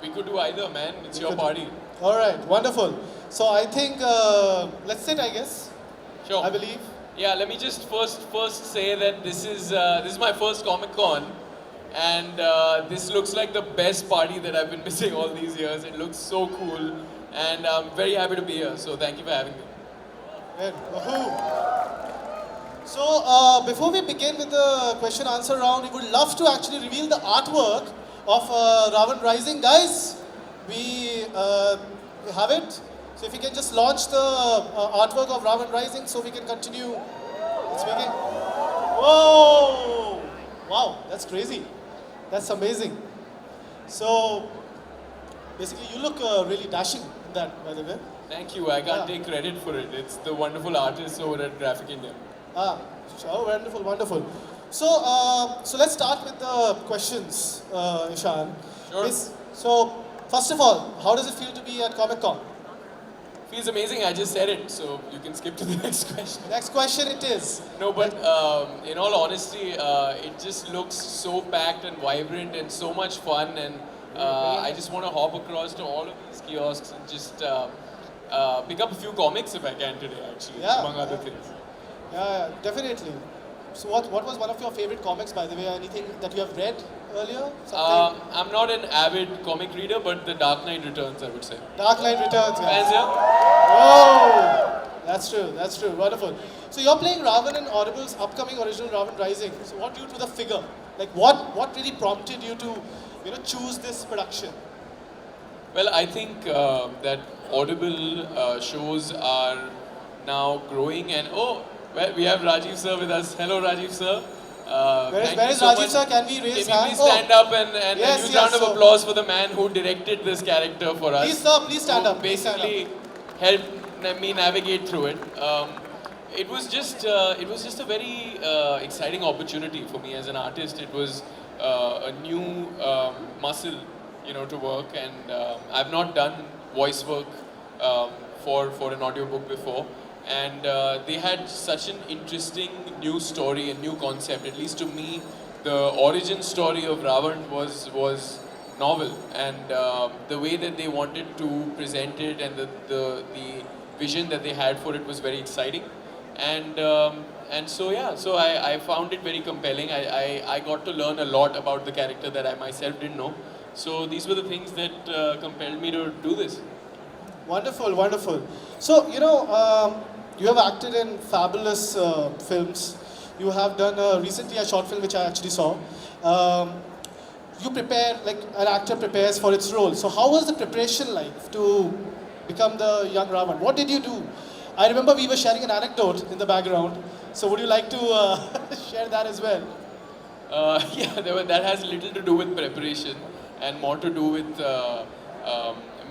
We could do either, man. It's your party. All right, wonderful. So I think let's sit, I guess. Sure. I believe. Yeah, let me just first say that this is my first Comic Con, and this looks like the best party that I've been missing all these years. It looks so cool, and I'm very happy to be here. So thank you for having me. Good. Woohoo. So before we begin with the question answer round, we would love to actually reveal the artwork of Ravan Rising. Guys, we have it. So if you can just launch the artwork of Ravan Rising so we can continue speaking. Whoa! Wow, that's crazy. That's amazing. So basically you look really dashing in that, by the way. Thank you. I can't take credit for it. It's the wonderful artists over at Graphic India. Ah, so wonderful, wonderful. So, so let's start with the questions, Ishaan. Sure. So, first of all, how does it feel to be at Comic Con? Feels amazing. I just said it, so you can skip to the next question. Next question it is. No, but in all honesty, it just looks so packed and vibrant and so much fun, and I just want to hop across to all of these kiosks and just pick up a few comics if I can today, actually, among other things. Yeah, definitely. So what was one of your favorite comics, by the way? Anything that you have read earlier? I'm not an avid comic reader, but The Dark Knight Returns, I would say. Dark Knight Returns, yeah. Fans here? Oh, that's true, wonderful. So you're playing Ravan in Audible's upcoming original Ravan Rising. So what drew you to the figure? Like what really prompted you to, choose this production? Well, I think that Audible shows are now growing, and well, we have Rajiv sir with us. Hello, Rajiv sir. Where is Rajiv sir? Can we raise Can you please stand up and a huge round of applause for the man who directed this character for us? Please sir, please stand up. Basically, helped me navigate through it. It was just a very exciting opportunity for me as an artist. It was a new muscle, to work, and I've not done voice work for an audiobook before. And they had such an interesting new story and new concept. At least to me, the origin story of Ravan was novel, and the way that they wanted to present it and the vision that they had for it was very exciting. And so I found it very compelling. I got to learn a lot about the character that I myself didn't know. So these were the things that compelled me to do this. Wonderful, wonderful. So, you have acted in fabulous films. You have done recently a short film which I actually saw. You prepare, like an actor prepares for its role. So how was the preparation like to become the young Ravan? What did you do? I remember we were sharing an anecdote in the background. So would you like to share that as well? That has little to do with preparation and more to do with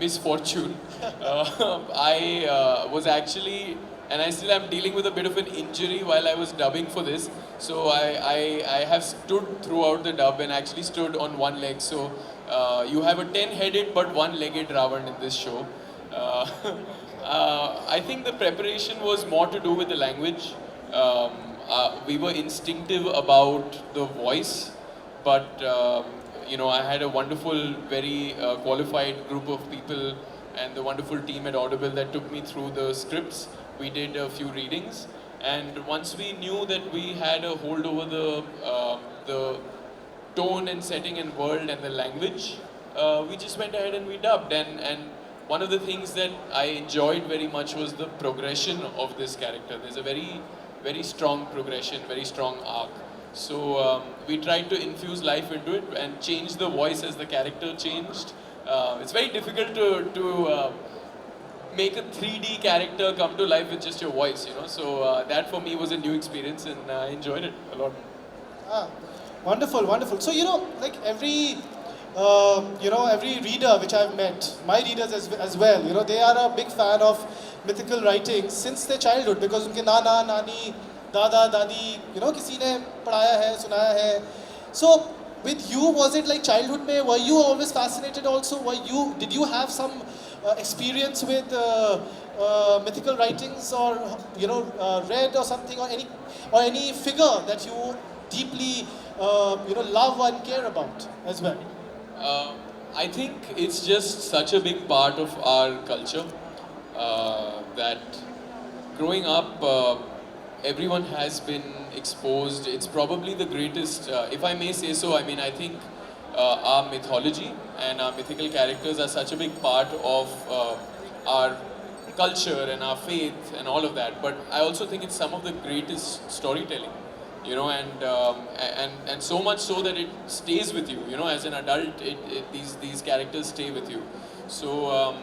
misfortune. I was actually, and I still am dealing with a bit of an injury while I was dubbing for this. So I have stood throughout the dub and actually stood on one leg. So you have a 10-headed but one-legged Ravan in this show. I think the preparation was more to do with the language. We were instinctive about the voice, but I had a wonderful, very qualified group of people and the wonderful team at Audible that took me through the scripts. We did a few readings, and once we knew that we had a hold over the tone and setting and world and the language, we just went ahead and we dubbed. And one of the things that I enjoyed very much was the progression of this character. There's a very, very strong progression, very strong arc. So we tried to infuse life into it and change the voice as the character changed. It's very difficult to make a 3D character come to life with just your voice, So that for me was a new experience, and I enjoyed it a lot. Wonderful, wonderful. So like every reader which I've met, my readers as well, they are a big fan of mythical writing since their childhood, because unke nana, nani, dada, dadi, किसी ने पढ़ाया है, सुनाया है. So with you, was it like childhood mein, were you always fascinated also? Did you have some experience with mythical writings, or read or something, or any figure that you deeply love and care about as well? I think it's just such a big part of our culture that growing up, everyone has been exposed. It's probably the greatest, if I may say so. I mean, I think our mythology and our mythical characters are such a big part of our culture and our faith and all of that. But I also think it's some of the greatest storytelling, you know, and so much so that it stays with you. You know, as an adult, these characters stay with you. So.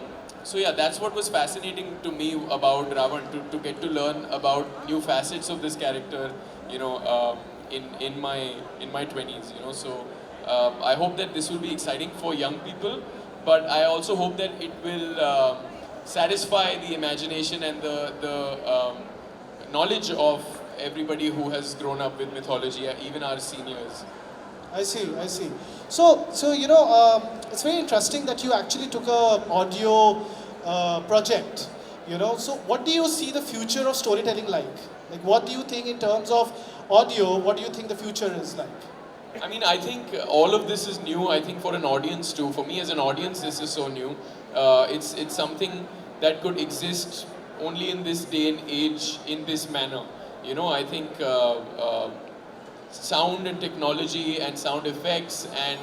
So yeah, that's what was fascinating to me about Ravan, to get to learn about new facets of this character, you know, in my 20s, you know. So I hope that this will be exciting for young people, but I also hope that it will satisfy the imagination and the knowledge of everybody who has grown up with mythology, even our seniors. I see, I see. So you know, it's very interesting that you actually took a audio project. You know, so what do you see the future of storytelling like? Like, what do you think in terms of audio? What do you think the future is like? I mean, I think all of this is new. I think for an audience too. For me as an audience, this is so new. It's something that could exist only in this day and age in this manner. You know, I think. Sound and technology and sound effects and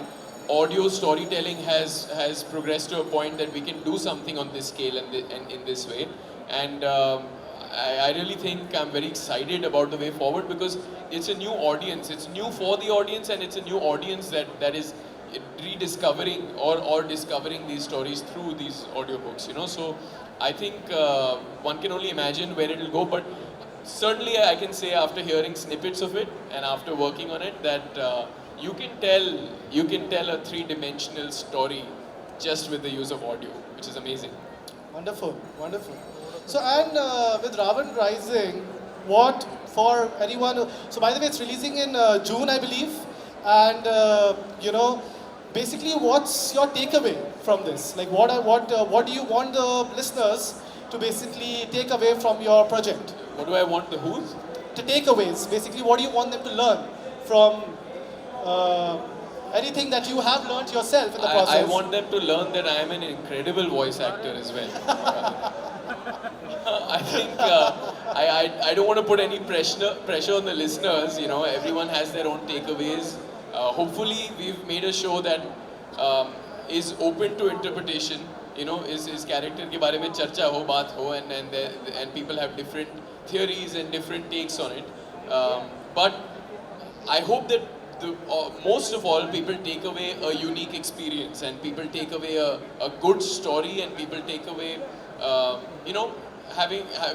audio storytelling has progressed to a point that we can do something on this scale and in this way. And I really think I'm very excited about the way forward because it's a new audience. It's new for the audience, and it's a new audience that is rediscovering or discovering these stories through these audiobooks. You know, so I think one can only imagine where it will go, but. Certainly, I can say after hearing snippets of it and after working on it that you can tell a three-dimensional story just with the use of audio, which is amazing. Wonderful, wonderful. So and with Ravan Rising, what for anyone? So by the way, it's releasing in June, I believe, and you know, basically, what's your takeaway from this? Like, what do you want the listeners to basically take away from your project? What do I want the who's? The takeaways, basically, what do you want them to learn from anything that you have learned yourself in the process? I want them to learn that I am an incredible voice actor as well. I think I don't want to put any pressure on the listeners. You know, everyone has their own takeaways. Hopefully, we've made a show that is open to interpretation. You know, is character के बारे में चर्चा हो, बात हो, and people have different theories and different takes on it. But I hope that most of all people take away a unique experience, and people take away a good story, and people take away, you know,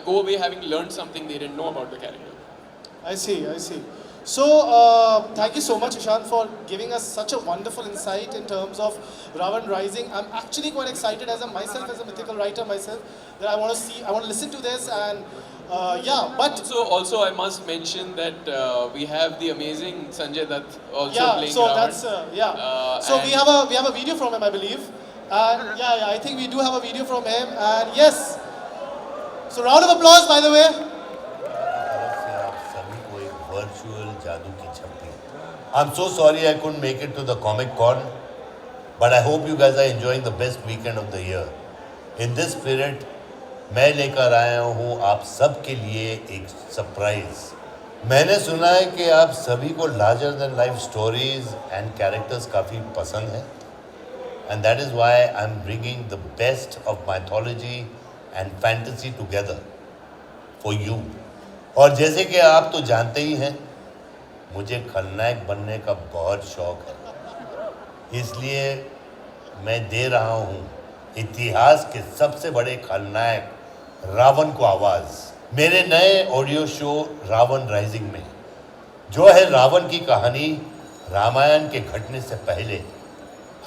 go away having learned something they didn't know about the character. I see, I see. So, thank you so much, Ishaan, for giving us such a wonderful insight in terms of Ravan Rising. I'm actually quite excited as a mythical writer myself, that I want to listen to this, and yeah, but... Also I must mention that we have the amazing Sanjay Dutt also playing so Ravan. that's, yeah. So we have a video from him, I believe. And yeah, I think we do have a video from him, and yes. So round of applause, by the way. I'm so sorry I couldn't make it to the Comic Con, but I hope you guys are enjoying the best weekend of the year. In this spirit, मैं लेकर आया हूँ आप सब के लिए एक surprise. मैंने सुना है कि आप सभी को larger than life stories and characters काफ़ी पसंद हैं, and that is why I am bringing the best of mythology and fantasy together for you. और जैसे कि आप तो जानते ही हैं, मुझे खलनायक बनने का बहुत शौक़ है, इसलिए मैं दे रहा हूँ इतिहास के सबसे बड़े खलनायक रावण को आवाज़ मेरे नए ऑडियो शो रावण राइजिंग में, जो है रावण की कहानी रामायण के घटने से पहले। I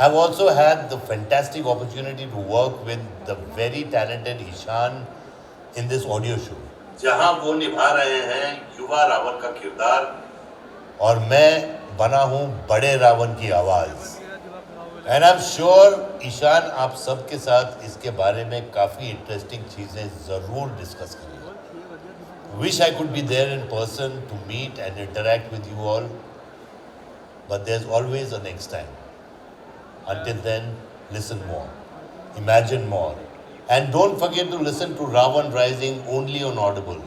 have also had the fantastic opportunity to work with the very talented Ishaan in this audio show, जहां वो निभा रहे हैं युवा रावण का किरदार और मैं बना हूं बड़े रावण की आवाज़। And I am sure Ishaan आप सबके साथ इसके बारे में काफ़ी इंटरेस्टिंग चीज़ें ज़रूर डिस्कस करेंगे। Wish I could be there in person to meet and interact with you all, but there is always a next time. Until then, listen more, imagine more. And don't forget to listen to Ravan Rising only on Audible.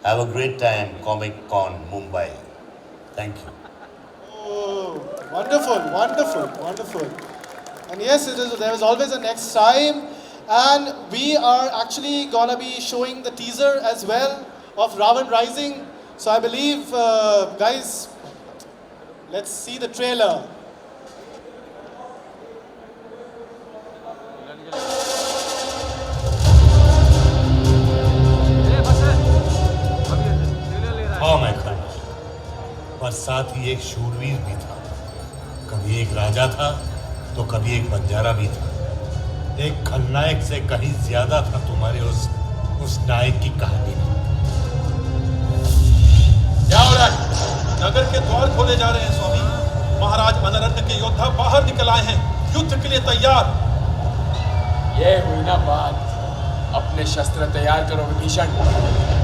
Have a great time, Comic Con Mumbai. Thank you. Oh, wonderful, wonderful, wonderful. And yes, there was always a next time. And we are actually gonna be showing the teaser as well of Ravan Rising. So I believe, guys, let's see the trailer. हाँ मैं खंडर, पर साथ ही एक शूरवीर भी था। कभी एक राजा था तो कभी एक बंजारा भी था। एक खलनायक से कहीं ज्यादा था तुम्हारे उस नायक की कहानी में। क्या हो रहा है? नगर के द्वार खोले जा रहे हैं स्वामी। महाराज अनरण्य के योद्धा बाहर निकल आए हैं, युद्ध के लिए तैयार। ये हुई ना बात। अपने शस्त्र तैयार करो विभीषण,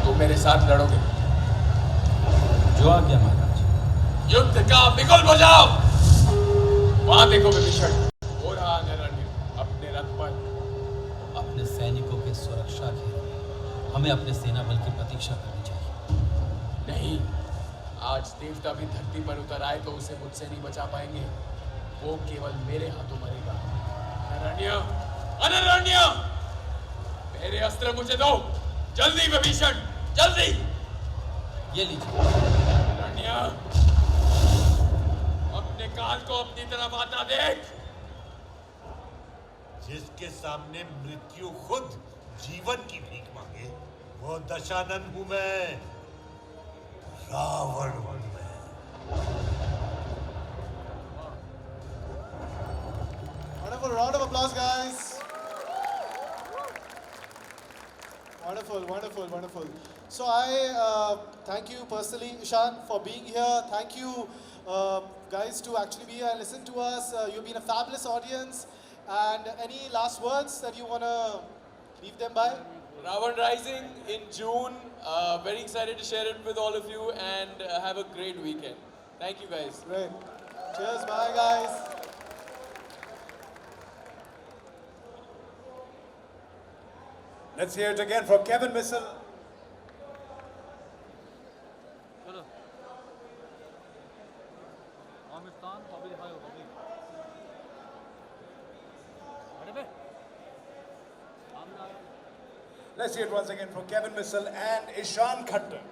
तुम मेरे साथ लड़ोगे। जो आ गया महाराज। युद्ध का बिगुल बजाओ। वहां देखो विभीषण, हो रहा अनरण्य अपने रथ पर। अपने सैनिकों की सुरक्षा के लिए हमें अपने सेना बल की प्रतीक्षा करनी चाहिए। नहीं, आज देवता भी धरती पर उतर आए तो उसे मुझसे नहीं बचा पाएंगे। वो केवल मेरे हाथों मरेगा। अनरण्य, अनरण्य, मेरे अस्त्र मुझे दो, जल्दी विभीषण, जल्दी। ये लीजिए। अनरण्य, अपने काल को अपनी तरफ आता देख। जिसके सामने मृत्यु खुद जीवन की भीख मांगे, वो दशानन हूं मैं, रावण हूं मैं। Wonderful round of applause, guys. Wonderful, wonderful, wonderful. So I thank you personally, Ishaan, for being here. Thank you, guys, to actually be here and listen to us. You've been a fabulous audience. And any last words that you want to leave them by? Ravan Rising in June. Very excited to share it with all of you and have a great weekend. Thank you guys. Great. Cheers. Bye, guys. Let's hear it again from Kevin Missile. Let's hear it once again from Kevin Missile and Ishaan Khattar.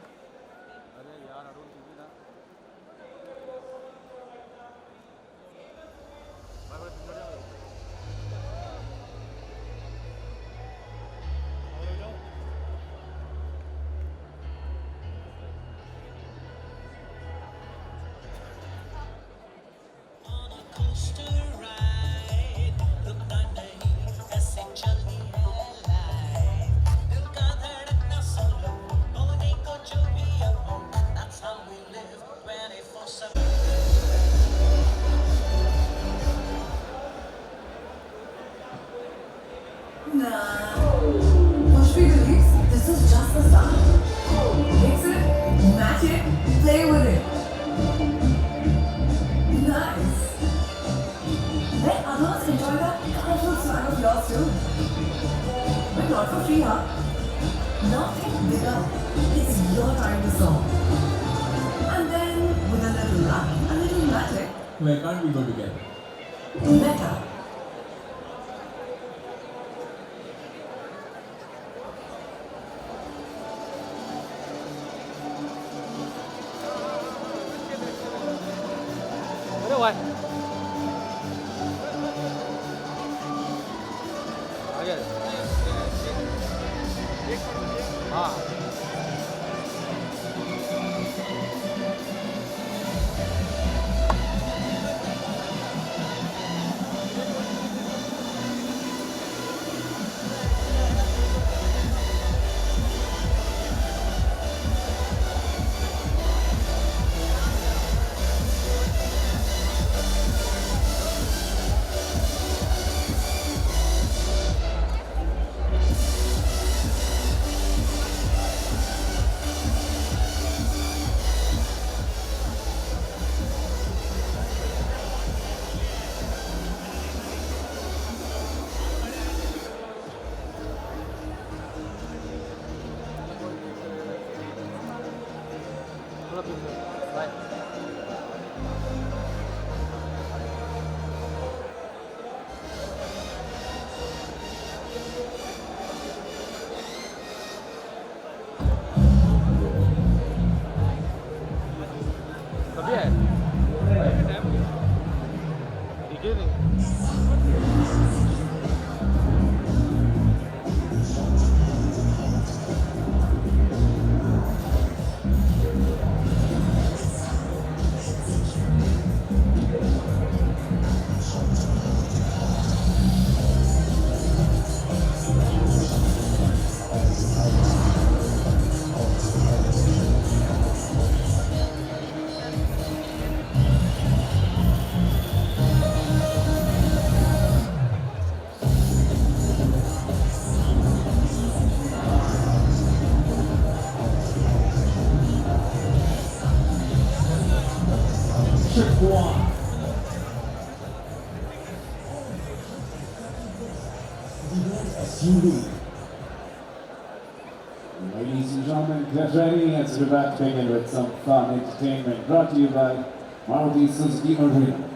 Nah. Pushpi believes this is just the start. Mix it, match it, play with it. Nice. Let others enjoy that colorful swag of yours too. But not for free, huh? Nothing bigger. It's your time to song. And then, with a little luck, a little magic. Where can't we go together? Meta. Triple One. SUV. Ladies and gentlemen, get ready as we're about to begin with some fun entertainment brought to you by Maruti Suzuki Arena.